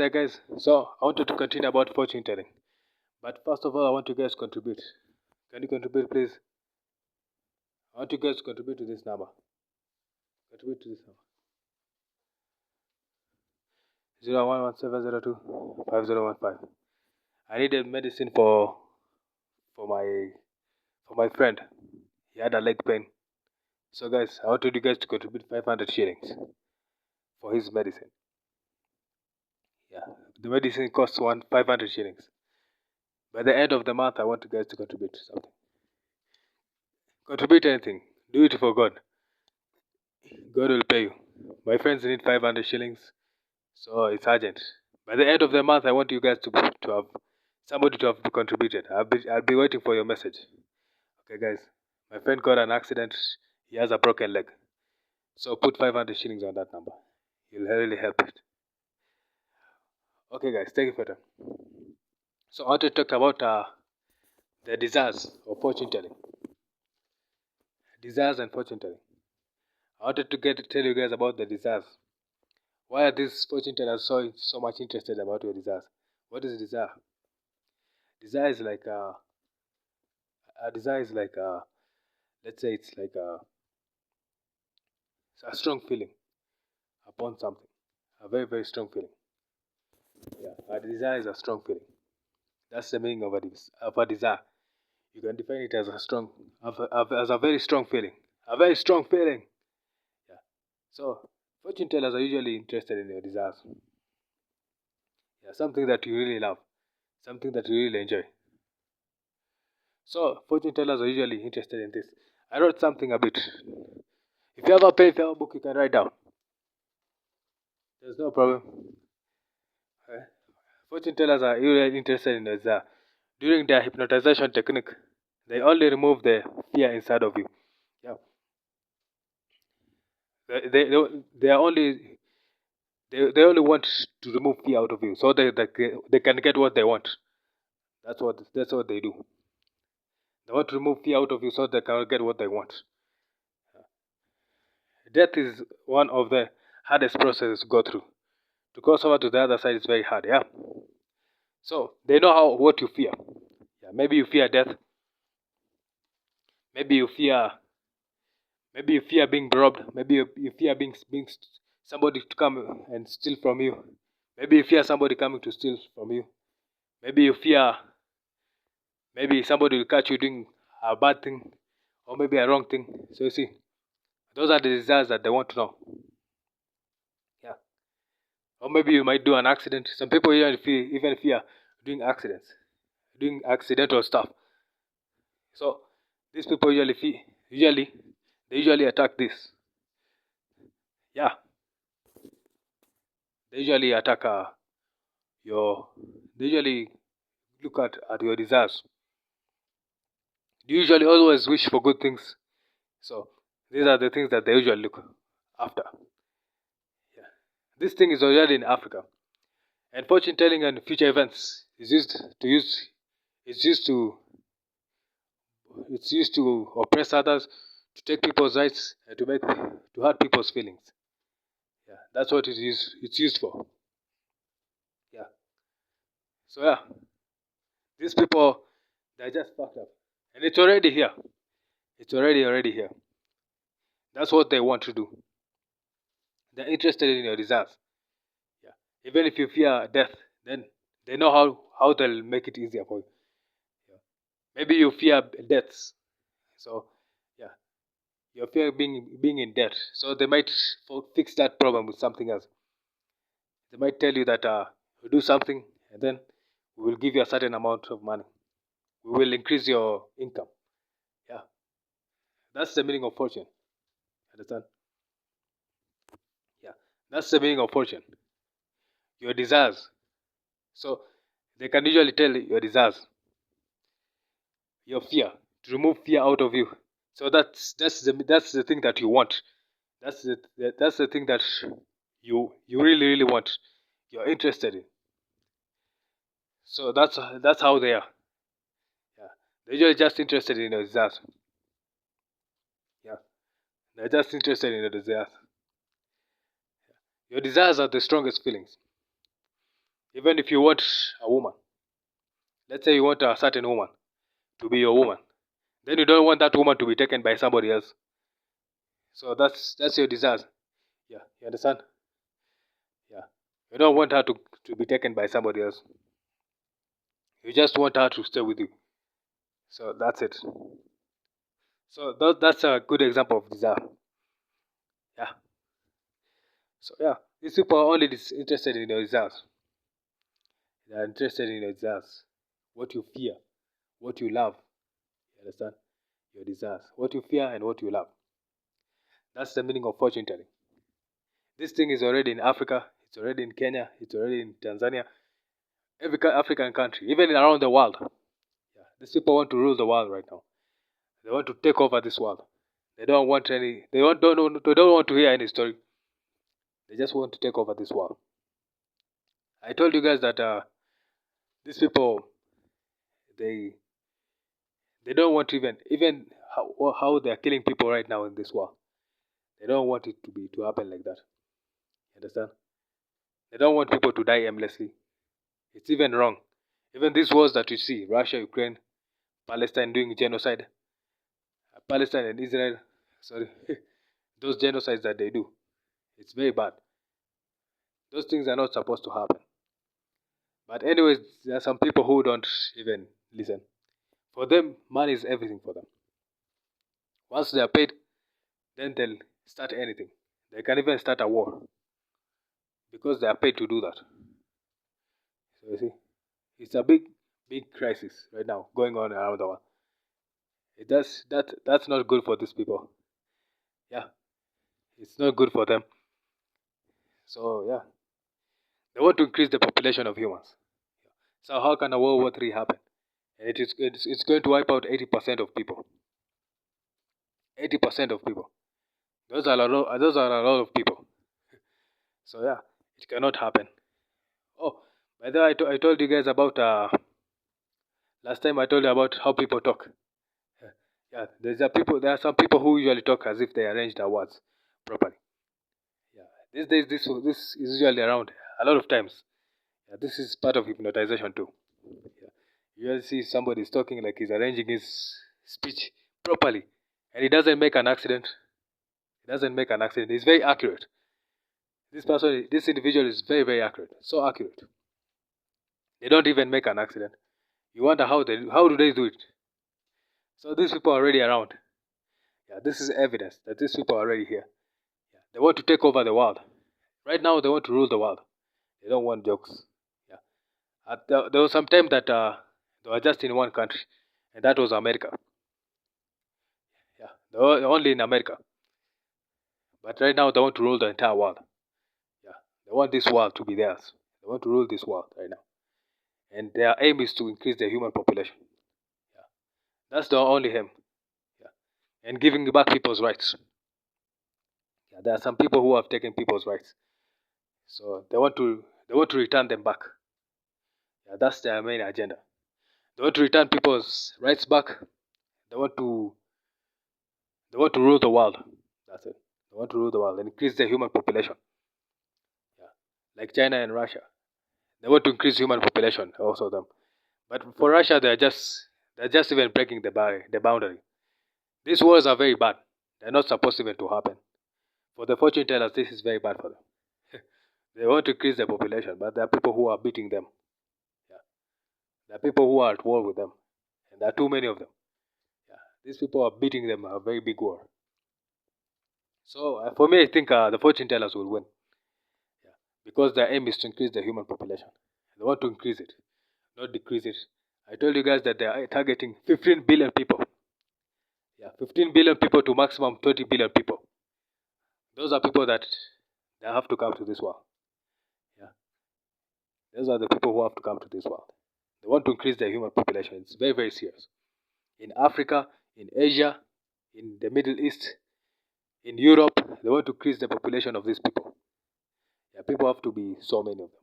there, guys. So I wanted to continue about fortune telling, but first of all, I want you guys to contribute. Can you contribute, please? I want you guys to contribute to this number. Contribute to this number. 0117025015. I needed medicine for my friend. He had a leg pain. So guys, I wanted you guys to contribute 500 shillings for his medicine. Yeah, the medicine costs 500 shillings. By the end of the month, I want you guys to contribute something. Contribute anything. Do it for God. God will pay you. My friends need 500 shillings, so it's urgent. By the end of the month, I want you guys to have somebody to have contributed. I'll be waiting for your message. Okay, guys. My friend got an accident. He has a broken leg. So put 500 shillings on that number. You'll really help it. Okay, guys. Thank you for that. So I want to talk about the desires of fortune telling. Desires and fortune telling. I wanted to tell you guys about the desires. Why are these fortune tellers so much interested about your desires? What is desire? Desire is like let's say it's like a strong feeling upon something, a very very strong feeling. Yeah, a desire is a strong feeling. That's the meaning of a desire. You can define it as as a very strong feeling, a very strong feeling. Yeah. So fortune tellers are usually interested in your desires. Yeah, something that you really love, something that you really enjoy. So fortune tellers are usually interested in this. I wrote something a bit. If you have a pen, if you have a book, you can write down. There's no problem. Fortune tellers are usually interested in this. During their hypnotization technique, they only remove the fear inside of you. Yeah. They are only they only want to remove fear out of you, so they can get what they want. That's what they do. They want to remove fear out of you so they can get what they want. Death is one of the hardest processes to go through. To cross over to the other side is very hard. Yeah. So they know what you fear. Yeah. Maybe you fear death. Maybe you fear being robbed. Maybe you fear being somebody to come and steal from you. Maybe you fear somebody coming to steal from you. Maybe you fear maybe somebody will catch you doing a bad thing or maybe a wrong thing. So you see, those are the desires that they want to know. Yeah. Or maybe you might do an accident. Some people even fear doing accidents, doing accidental stuff. So these people they usually attack this. Yeah. They usually attack your they usually look at your desires. You usually always wish for good things. So these are the things that they usually look after. Yeah. This thing is already in Africa. And fortune telling and future events is used to oppress others, to take people's rights, and to hurt people's feelings. Yeah, that's what it's used for. Yeah. So yeah, these people they're just fucked up. And it's already here. It's already here. That's what they want to do. They're interested in your desires. Yeah. Even if you fear death, then they know how they'll make it easier for you. Yeah. Maybe you fear deaths. So yeah, you fear being in debt. So they might fix that problem with something else. They might tell you that you do something and then we will give you a certain amount of money. We will increase your income. Yeah. That's the meaning of fortune. Understand? Yeah. That's the meaning of fortune. Your desires. So they can usually tell your desires, your fear, to remove fear out of you. So that's the thing that you want. That's the thing that you really want. You're interested in. So that's how they are. Yeah, they're usually just interested in your desires. Yeah, they're just interested in your desires. Your desires are the strongest feelings. Even if you want a woman, let's say you want a certain woman to be your woman, then you don't want that woman to be taken by somebody else. So that's your desires. Yeah, you understand? Yeah, you don't want her to be taken by somebody else. You just want her to stay with you. So that's it. So that's a good example of desire. Yeah. So yeah, these people are only interested in your desires. They are interested in your desires, what you fear, what you love. You understand? Your desires, what you fear and what you love. That's the meaning of fortune telling. This thing is already in Africa. It's already in Kenya. It's already in Tanzania. Every African country, even around the world. Yeah, these people want to rule the world right now. They want to take over this world. They don't want any. They don't want to hear any story. They just want to take over this world. I told you guys that these people they they don't want to even how they are killing people right now in this war. They don't want it to happen like that. You understand? They don't want people to die aimlessly. It's even wrong. Even these wars that you see, Russia, Ukraine, Palestine doing genocide, Palestine and Israel, sorry, those genocides that they do, it's very bad. Those things are not supposed to happen. But anyways, there are some people who don't even listen. For them, money is everything for them. Once they are paid, then they'll start anything. They can even start a war because they are paid to do that. So you see, it's a big crisis right now going on around the world. That's not good for these people. Yeah, it's not good for them. So yeah, they want to increase the population of humans. So how can a World War III happen? And it's going to wipe out 80% of people. 80% of people. Those are a lot of people. So yeah, it cannot happen. Oh, by the way, I told you guys about last time I told you about how people talk. Yeah, there are some people who usually talk as if they arrange their words properly. Yeah, these days this is usually around a lot of times. Yeah, this is part of hypnotization too. Yeah. You see somebody is talking like he's arranging his speech properly, and he doesn't make an accident. He doesn't make an accident. He's very accurate. This individual is very accurate. So accurate. They don't even make an accident. You wonder how do they do it? So these people are already around. Yeah, this is evidence that these people are already here. Yeah, they want to take over the world. Right now, they want to rule the world. They don't want jokes. Yeah, there was some time that they were just in one country, and that was America. Yeah, they were only in America. But right now, they want to rule the entire world. Yeah, they want this world to be theirs. They want to rule this world right now, and their aim is to increase the human population. Yeah, that's the only aim. Yeah, and giving back people's rights. Yeah, there are some people who have taken people's rights, so they want to return them back. Yeah, that's their main agenda. They want to return people's rights back. They want to they want to rule the world. That's it. They want to rule the world and increase the human population. Yeah, like China and Russia. They want to increase human population, also them. But for Russia, they're just even breaking the boundary. These wars are very bad. They're not supposed even to happen. For the fortune tellers, this is very bad for them. They want to increase the population, but there are people who are beating them. Yeah. There are people who are at war with them, and there are too many of them. Yeah. These people are beating them a very big war. So for me, I think the fortune tellers will win. Yeah. Because their aim is to increase the human population. They want to increase it, not decrease it. I told you guys that they are targeting 15 billion people. Yeah, 15 billion people to maximum 20 billion people. Those are people that they have to come to this world. Yeah, those are the people who have to come to this world. They want to increase their human population. It's very serious. In Africa, in Asia, in the Middle East, in Europe, they want to increase the population of these people. Yeah, people have to be so many of them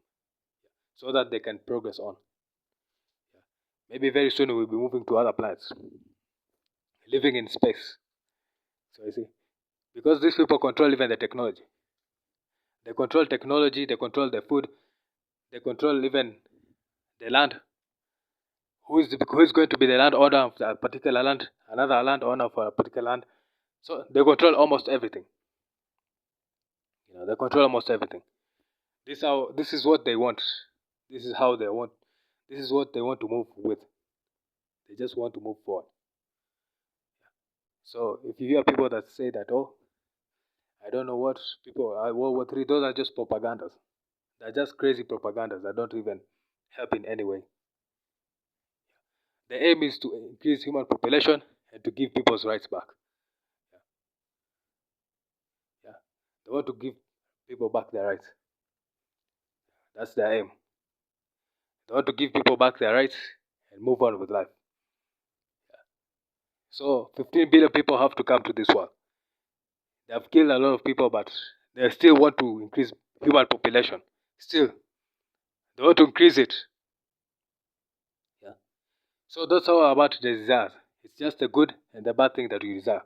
so that they can progress on. Yeah. Maybe very soon we'll be moving to other planets, living in space. So you see, because these people control even the technology. They control technology, they control the food, They control even the land. Who is going to be the landowner of a particular land, another landowner for a particular land. So they control almost everything. They control almost everything. This is what they want. This is how they want. This is what they want to move with. They just want to move forward. So if you hear people that say that, oh, I don't know what people, World War III, those are just propagandas. They're just crazy propagandas that don't even help in any way. The aim is to increase human population and to give people's rights back. Yeah. They want to give people back their rights. That's their aim. They want to give people back their rights and move on with life. So 15 billion people have to come to this world. They have killed a lot of people, but they still want to increase human population. Still, they want to increase it. Yeah. So that's all about the desires. It's just the good and the bad thing that we desire.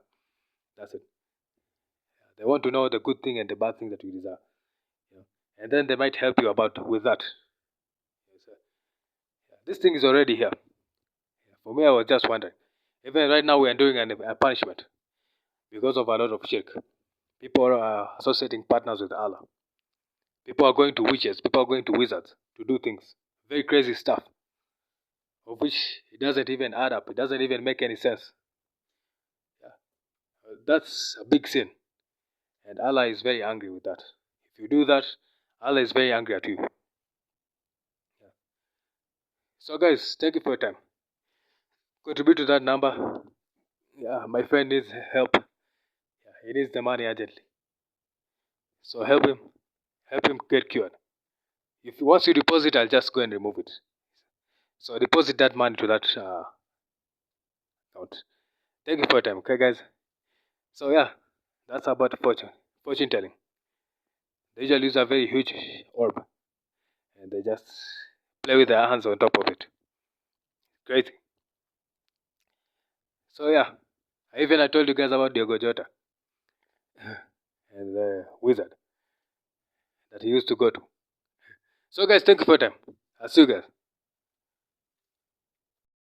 That's it. They want to know the good thing and the bad thing that we desire. And then they might help you about with that. This thing is already here. For me, I was just wondering. Even right now, we are doing a punishment because of a lot of shirk. People are associating partners with Allah. People are going to witches. People are going to wizards to do things. Very crazy stuff. Of which it doesn't even add up. It doesn't even make any sense. That's a big sin. And Allah is very angry with that. If you do that, Allah is very angry at you. So guys, thank you for your time. Contribute to that number. Yeah, my friend needs help. Yeah, he needs the money urgently. So help him get cured. If once you deposit, I'll just go and remove it. So deposit that money to that account. Thank you for your time, okay guys? So yeah, that's about fortune telling. They usually use a very huge orb and they just play with their hands on top of it. Crazy. So yeah, I told you guys about Diogo Jota and the wizard that he used to go to. So guys, thank you for your time. I'll see you guys.